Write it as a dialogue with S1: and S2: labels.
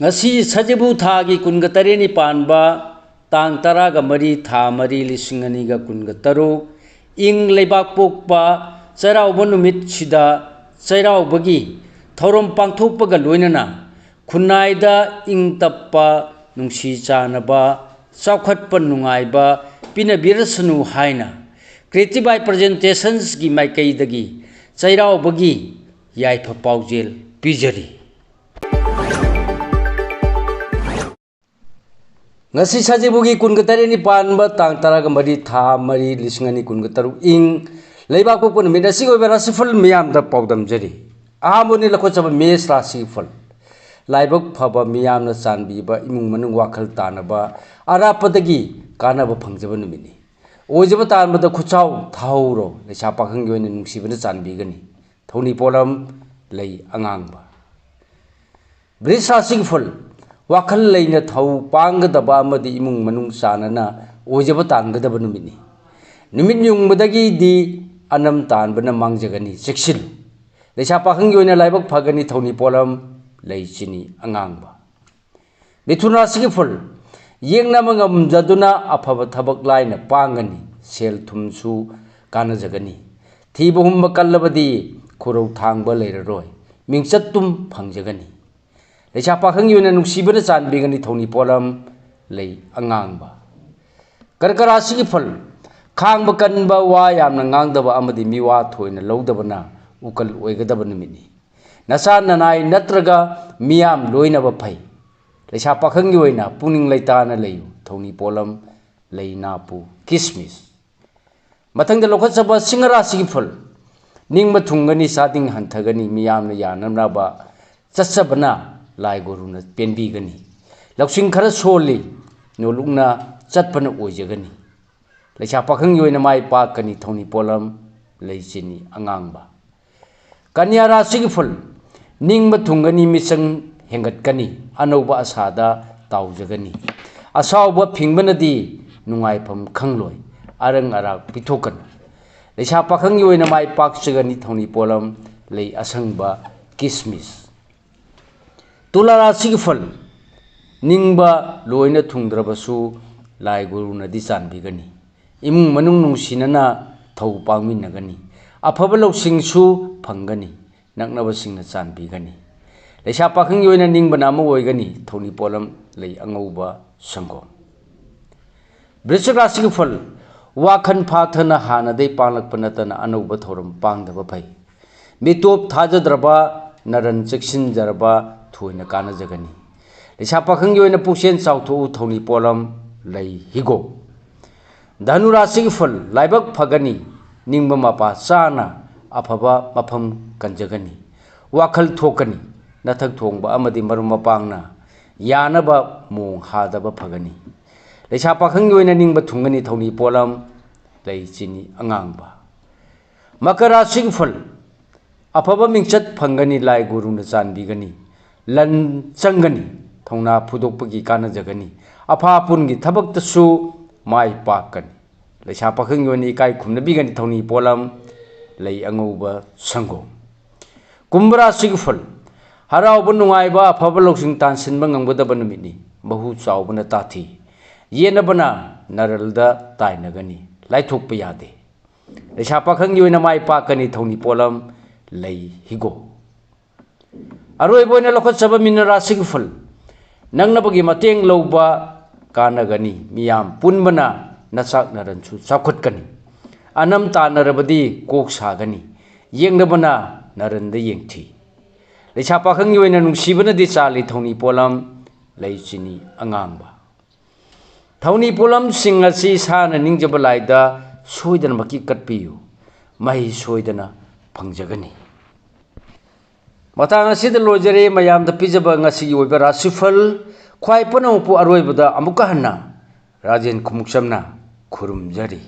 S1: सजिबू थागी कुनग तरेनी पानबा तांग तरागा मरी था मरी लिसिंग अनिगा कुनग तरु इंग लेबाक पोकपा चैरावब नुमित सिदा चैरावबगी थौरम पांगथोकपगा लोइनना खुनाइदा इंग तप्पा नुंसी चानबा चौखटपा नुंगाइबा पिनबिरसनु हाइना क्रिएटिव प्रेजेंटेशंस की माइकैदगी चैरावबगी याइफा पाउजेल पिजरी ngasi sajibugi kungatari ni panba tang taraga mari tha mari lisingani kunkataru ing leiba ko kun minasi go berasi ful miyam da paudam jari ahamuni lakho chaba mes rasi ful laibak phaba miyam na sanbi ba imung manung wakhal tanaba arapadagi kanaba phangjaba numini ojaba tanba da khuchau thauro le chapa khang yoin nungsibana sanbi gani thoni polam lei angangba bris rasi ful वाखल लेना थौ पांगदबा अमदि इमुंग मनुंग सानना ओजब तानगदब नुमिनि नुमित युंगबदगी दि Anam तानबना मांगजगनी सेक्सिल लेसा पाखंग योइना लाइबक Phagni थौनी pollen लेचिनी अंगांगबा मिथुनासिगे full येंगना मंगम जदुना अफब थबक लाइना पांगनी cell थुमसु कानजगनी थीबहुम कल्लबदी खुरौ थांगबा लेररोय मिंगचतुम फंगजगनी लेसा पाखंग योइना नुसीबना चानबिगनी थौनी pollen लई अंगांगबा करकरासिगे फल खांगबा कनबा वा यामना ngang अमदि मिवा थोइना लौदबना उकल ओइगदब नुमिनि नसा ननाय नत्रगा मियाम लोइनबा फै लेसा पाखंग योइना पुनिंग लैताना लैयु थौनी पोलम लैनापु किसमिस मथंगदा लोखचबा सिंगरासिगे फल निंगबा थुंगनी सादिंग हंथगनी मियामना यानमनाबा चच्चबना लाई गुरुना पेनबीगनी लौसिंग खरा सोली नोलुंगना चटपना ओइजगनी लेसा पाखंग योइना माइ पाकनी थौनी पोलम लेचिनी अंगांगबा कन्या राशिगे फुल निंगबा थुंगनी मिसंग हेंगतकनी अनौबा आसादा ताउजगनी असावबा फिंगबनदी नुंगाइफम खंगलोय अरंग अराग पिथोकन लेसा पाखंग योइना माइ पाकचगनी थौनी पोलम ले असंगबा किसमिस तुला राशिगे फल निंगबा लोइना थुंद्रबसु लाई गुरुनदी चानबिगनी इमुंग मनुंग नुंसिनना थौ पांगमिनगनी अफब लौसिंगसु फंगनी नकनबसिंगना चानबिगनी लेसा पाखंग योइना निंगबना अमा ओइगनी थौनी पोलम लई अंगौबा संगोम वृश्चिक राशिगे फल वाखन फाथना हानदै पांगलकप नतना अनौबा थौरम पांगदबा फै मितोप थाजद्रबा नरन चेक्सिनजरबा थोइना कानजगनी लेसा पाखंग योइना पुसेन चाउथो थौनी पोलम लई हिगो धनु राशिगे फल लाइबक फगनी निंगबा मपा चाना अफबा मफम कंजगनी वाखल थोकनी नथक थोंगबा अमदि मरुम मपांगना यानबा मोंग हादबा फगनी लेसा पाखंग योइना निंगबा थुंगनी थौनी पोलम लई चिनी अंगांगबा मकर राशिगे फल अफबा मिंगचत फंगनी लाई गुरुना चानबिगनी लन चंगनी थौना फुदोकपगी कानजगनी अफापुनगी थबक्तसु माइ पाकनी लेसा पाखंग योइना इकाई खुमनबिगनी थौनी पोलम लई अंगौबा संगो कुंभ राशिगे फल हरावबा नुंगाइबा अफबा लौसिंग तानसिनबा ngamgdaba नुमिनि बहु चावबना ताथी येनबना नरलदा ताइनगनी लाइथोकपा यादे लेसा पाखंग योइना माइ पाकनी थौनी पोलम लई हिगो अरोइबोइना लखचबा मीन राशिगे फल नंगनबगी मतेंग लौबा कानगनी मियाम पुनबना नचाक नरनसु चाखटकनी अनम तानरबदी कोक सागनी येंगनबना नरनदा येंगथी लेसा पाखंग योइना नुंसिबनदी चाली थौनी पोलम लैचिनी अंगांगबा थौनी पोलम सिंग असि साना निंगजबा लाइदा सोइदनमकी कटपियु मही सोइदना फंगजगनी मतंग असिदा लोजरे मयामदा पिजबा ngasi ओइबा राशिफल ख्वाइ पनौपु अरोइबदा अमुका हन्ना राजेन खुमुक्समना खुरुमजरी।